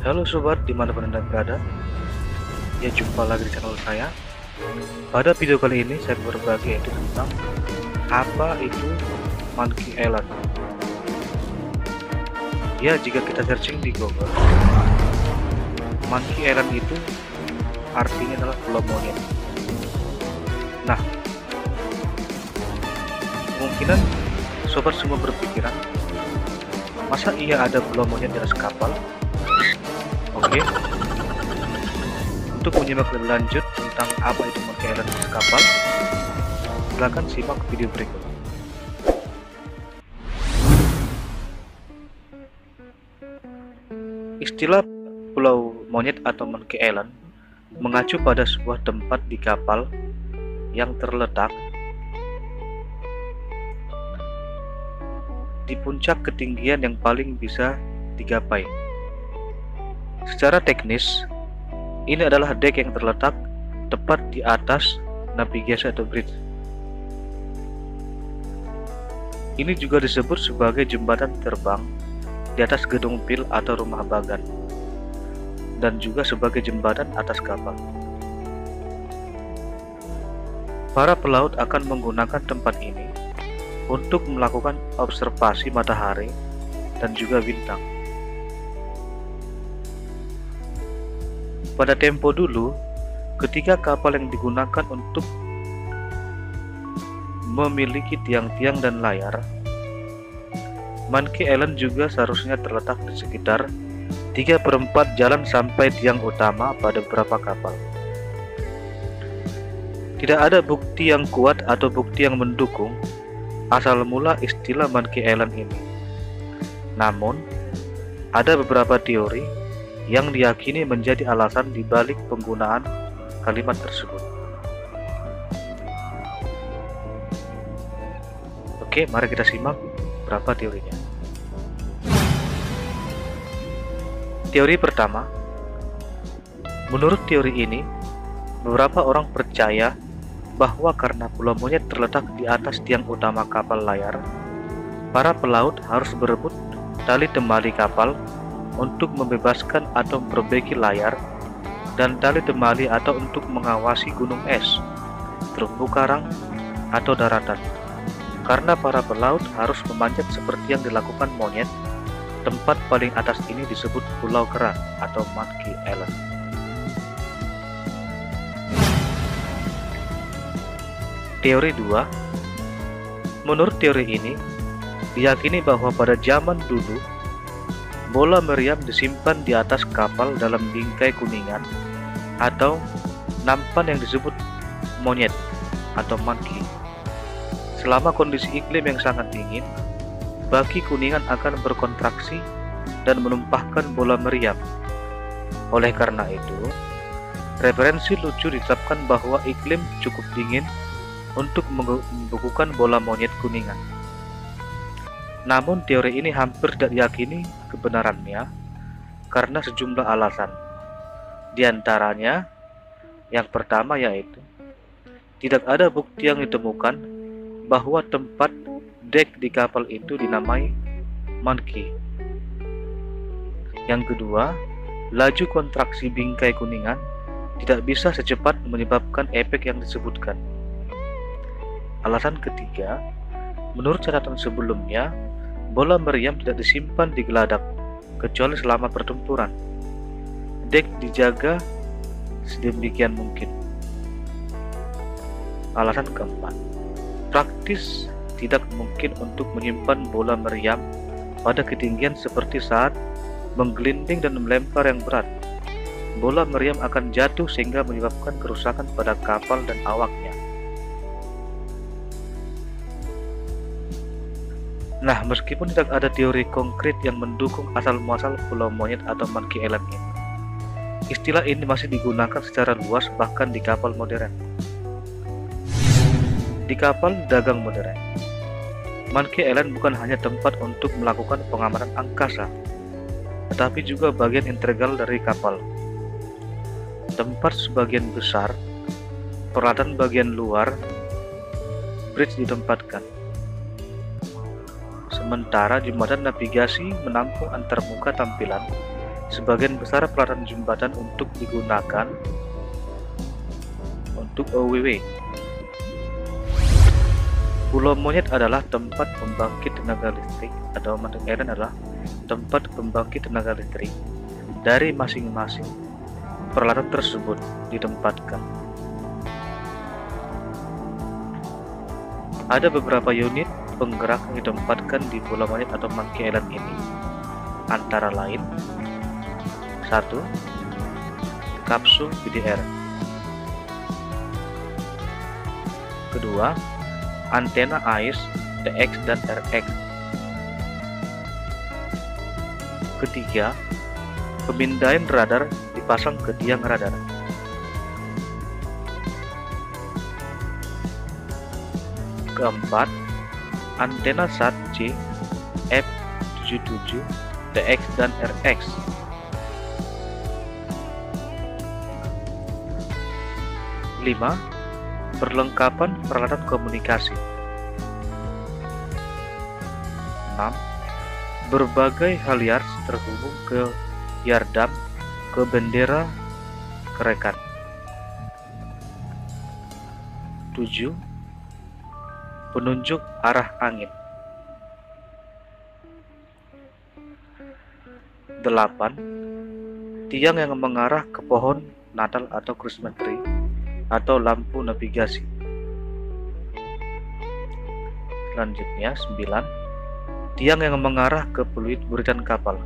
Halo sobat, dimanapun Anda berada, ya jumpa lagi di channel saya. Pada video kali ini saya berbagi tentang apa itu Monkey Island. Ya, jika kita searching di Google, Monkey Island itu artinya adalah pulau monyet. Nah, kemungkinan sobat semua berpikiran, masa iya ada pulau monyet di atas kapal? Oke, untuk menyimak lebih lanjut tentang apa itu Monkey Island di kapal, silakan simak video berikut. Istilah pulau monyet atau Monkey Island mengacu pada sebuah tempat di kapal yang terletak di puncak ketinggian yang paling bisa digapai. Secara teknis, ini adalah dek yang terletak tepat di atas navigasi atau bridge. Ini juga disebut sebagai jembatan terbang di atas gedung pil atau rumah bagan, dan juga sebagai jembatan atas kapal. Para pelaut akan menggunakan tempat ini untuk melakukan observasi matahari dan juga bintang. Pada tempo dulu, ketika kapal yang digunakan untuk memiliki tiang-tiang dan layar, Monkey Island juga seharusnya terletak di sekitar 3/4 jalan sampai tiang utama pada beberapa kapal. Tidak ada bukti yang kuat atau bukti yang mendukung asal mula istilah Monkey Island ini. Namun, ada beberapa teori yang diyakini menjadi alasan di balik penggunaan kalimat tersebut. Oke, mari kita simak berapa teorinya. Teori pertama, menurut teori ini, beberapa orang percaya bahwa karena pulau monyet terletak di atas tiang utama kapal layar, para pelaut harus berebut tali temali kapal untuk membebaskan atau memperbaiki layar, dan tali temali atau untuk mengawasi gunung es, terumbu karang, atau daratan. Karena para pelaut harus memanjat seperti yang dilakukan monyet, tempat paling atas ini disebut Pulau Kera atau Monkey Island. Teori 2, menurut teori ini, diyakini bahwa pada zaman dulu, bola meriam disimpan di atas kapal dalam bingkai kuningan atau nampan yang disebut monyet atau monkey. Selama kondisi iklim yang sangat dingin, baki kuningan akan berkontraksi dan menumpahkan bola meriam. Oleh karena itu, referensi lucu ditetapkan bahwa iklim cukup dingin untuk membekukan bola monyet kuningan. Namun teori ini hampir tidak diyakini kebenarannya karena sejumlah alasan. Di antaranya, yang pertama yaitu tidak ada bukti yang ditemukan bahwa tempat dek di kapal itu dinamai Monkey. Yang kedua, laju kontraksi bingkai kuningan tidak bisa secepat menyebabkan efek yang disebutkan. Alasan ketiga, menurut catatan sebelumnya, bola meriam tidak disimpan di geladak, kecuali selama pertempuran. Dek dijaga sedemikian mungkin. Alasan keempat, praktis tidak mungkin untuk menyimpan bola meriam pada ketinggian seperti saat menggelinding dan melempar yang berat. Bola meriam akan jatuh sehingga menyebabkan kerusakan pada kapal dan awaknya. Nah, meskipun tidak ada teori konkret yang mendukung asal-muasal pulau monyet atau Monkey Island ini, istilah ini masih digunakan secara luas bahkan di kapal modern. Di kapal dagang modern, Monkey Island bukan hanya tempat untuk melakukan pengamanan angkasa, tetapi juga bagian integral dari kapal. Tempat sebagian besar, peralatan bagian luar, bridge ditempatkan. Sementara jembatan navigasi menampung antarmuka tampilan sebagian besar peralatan jembatan untuk digunakan untuk OWW. Pulau Monyet adalah tempat pembangkit tenaga listrik, atau Monkey Island adalah tempat pembangkit tenaga listrik dari masing-masing peralatan tersebut ditempatkan. Ada beberapa unit penggerak yang ditempatkan di Pulau Monyet atau Monkey Island ini, antara lain 1. Kapsul BDR. Kedua, antena AIS TX dan RX. Ketiga, pemindaian radar dipasang ke tiang radar. Keempat, antena SAT-C F77 TX dan RX. Lima, perlengkapan peralatan komunikasi. 6. Berbagai halyards terhubung ke yardam, ke bendera kerekan. 7. Penunjuk arah angin. 8. Tiang yang mengarah ke pohon Natal atau Christmas tree atau lampu navigasi. Selanjutnya 9. Tiang yang mengarah ke peluit buritan kapal.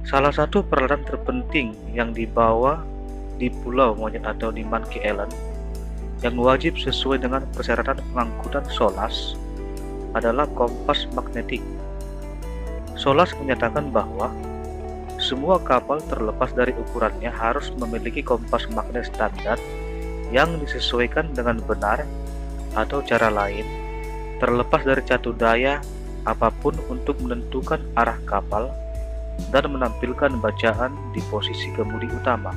Salah satu peralatan terpenting yang dibawa di Pulau Monyet atau di Monkey Island yang wajib sesuai dengan persyaratan pengangkutan SOLAS adalah kompas magnetik. SOLAS menyatakan bahwa semua kapal terlepas dari ukurannya harus memiliki kompas magnet standar yang disesuaikan dengan benar, atau cara lain, terlepas dari catu daya apapun untuk menentukan arah kapal dan menampilkan bacaan di posisi kemudi utama.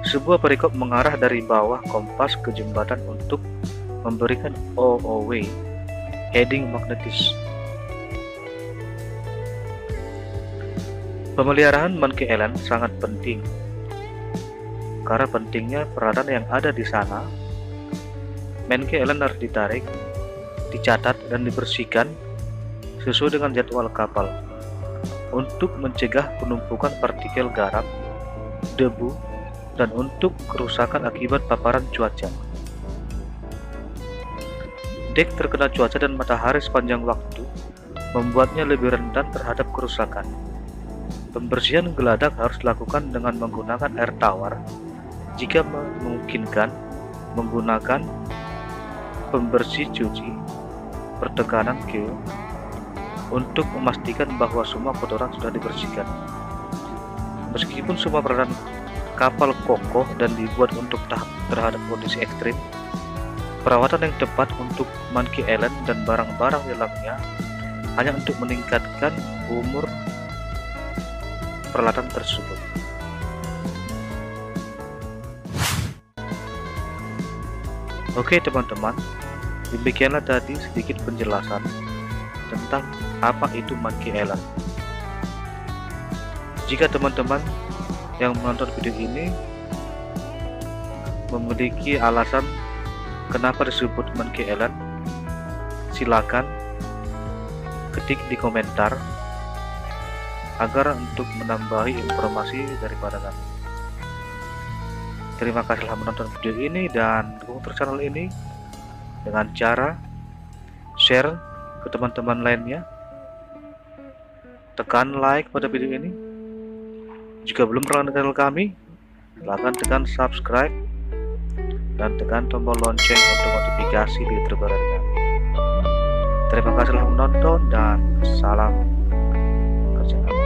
Sebuah perikop mengarah dari bawah kompas ke jembatan untuk memberikan OOW heading magnetis. Pemeliharaan Monkey Island sangat penting. Karena pentingnya peralatan yang ada di sana, Monkey Island harus ditarik, dicatat, dan dibersihkan sesuai dengan jadwal kapal untuk mencegah penumpukan partikel garam, debu, dan untuk kerusakan akibat paparan cuaca. Dek terkena cuaca dan matahari sepanjang waktu membuatnya lebih rentan terhadap kerusakan. Pembersihan geladak harus dilakukan dengan menggunakan air tawar, jika memungkinkan menggunakan pembersih cuci pertekanan Q untuk memastikan bahwa semua kotoran sudah dibersihkan. Meskipun semua peralatan kapal kokoh dan dibuat untuk terhadap kondisi ekstrim, perawatan yang tepat untuk Monkey Island dan barang-barang di dalamnya hanya untuk meningkatkan umur peralatan tersebut. Oke teman-teman, demikianlah tadi sedikit penjelasan tentang apa itu Monkey Island. Jika teman-teman yang menonton video ini memiliki alasan kenapa disebut Monkey Island, silakan ketik di komentar agar untuk menambahi informasi daripada kami. Terima kasih telah menonton video ini dan dukung terus channel ini dengan cara share ke teman-teman lainnya, tekan like pada video ini. Jika belum pernah channel kami, silakan tekan subscribe dan tekan tombol lonceng untuk notifikasi video terbaru dari kami. Terima kasih telah menonton dan salam kerja.